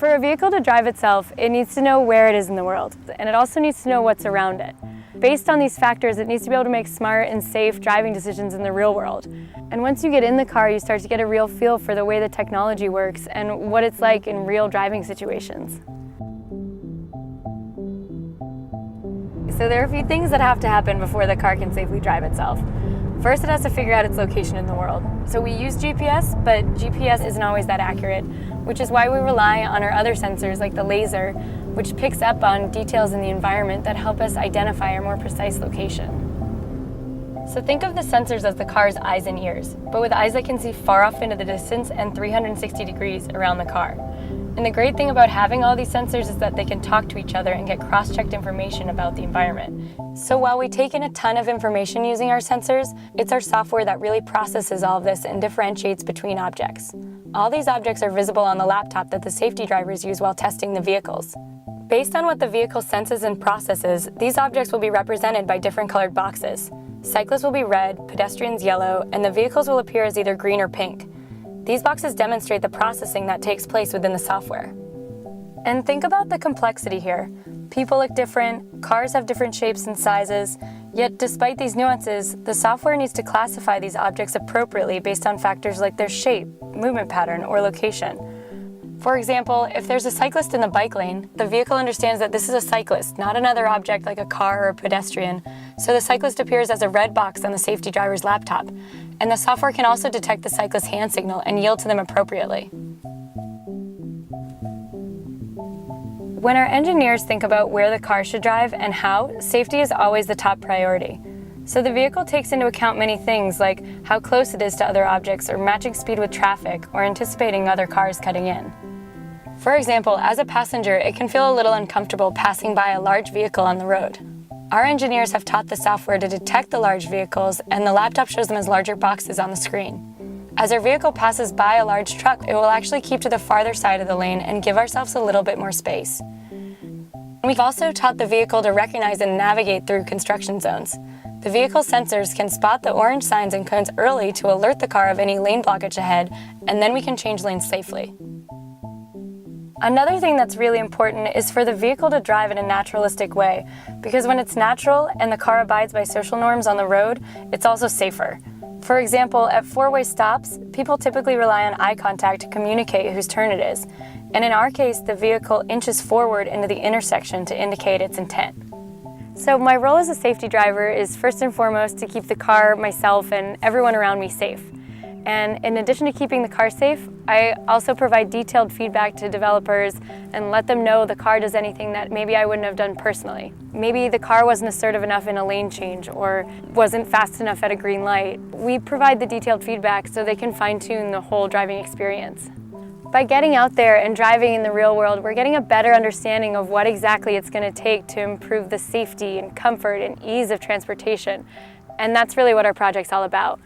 For a vehicle to drive itself, it needs to know where it is in the world, and it also needs to know what's around it. Based on these factors, it needs to be able to make smart and safe driving decisions in the real world. And once you get in the car, you start to get a real feel for the way the technology works and what it's like in real driving situations. So there are a few things that have to happen before the car can safely drive itself. First, it has to figure out its location in the world. So we use GPS, but GPS isn't always that accurate, which is why we rely on our other sensors like the laser, which picks up on details in the environment that help us identify our more precise location. So think of the sensors as the car's eyes and ears, but with eyes that can see far off into the distance and 360 degrees around the car. And the great thing about having all these sensors is that they can talk to each other and get cross-checked information about the environment. So while we take in a ton of information using our sensors, it's our software that really processes all of this and differentiates between objects. All these objects are visible on the laptop that the safety drivers use while testing the vehicles. Based on what the vehicle senses and processes, these objects will be represented by different colored boxes. Cyclists will be red, pedestrians yellow, and the vehicles will appear as either green or pink. These boxes demonstrate the processing that takes place within the software. And think about the complexity here. People look different, cars have different shapes and sizes, yet despite these nuances, the software needs to classify these objects appropriately based on factors like their shape, movement pattern, or location. For example, if there's a cyclist in the bike lane, the vehicle understands that this is a cyclist, not another object like a car or a pedestrian, so the cyclist appears as a red box on the safety driver's laptop. And the software can also detect the cyclist's hand signal and yield to them appropriately. When our engineers think about where the car should drive and how, safety is always the top priority. So the vehicle takes into account many things like how close it is to other objects or matching speed with traffic or anticipating other cars cutting in. For example, as a passenger, it can feel a little uncomfortable passing by a large vehicle on the road. Our engineers have taught the software to detect the large vehicles, and the laptop shows them as larger boxes on the screen. As our vehicle passes by a large truck, it will actually keep to the farther side of the lane and give ourselves a little bit more space. We've also taught the vehicle to recognize and navigate through construction zones. The vehicle sensors can spot the orange signs and cones early to alert the car of any lane blockage ahead, and then we can change lanes safely. Another thing that's really important is for the vehicle to drive in a naturalistic way, because when it's natural and the car abides by social norms on the road, it's also safer. For example, at four-way stops, people typically rely on eye contact to communicate whose turn it is, and in our case, the vehicle inches forward into the intersection to indicate its intent. So my role as a safety driver is first and foremost to keep the car, myself, and everyone around me safe. And in addition to keeping the car safe, I also provide detailed feedback to developers and let them know the car does anything that maybe I wouldn't have done personally. Maybe the car wasn't assertive enough in a lane change or wasn't fast enough at a green light. We provide the detailed feedback so they can fine-tune the whole driving experience. By getting out there and driving in the real world, we're getting a better understanding of what exactly it's going to take to improve the safety and comfort and ease of transportation. And that's really what our project's all about.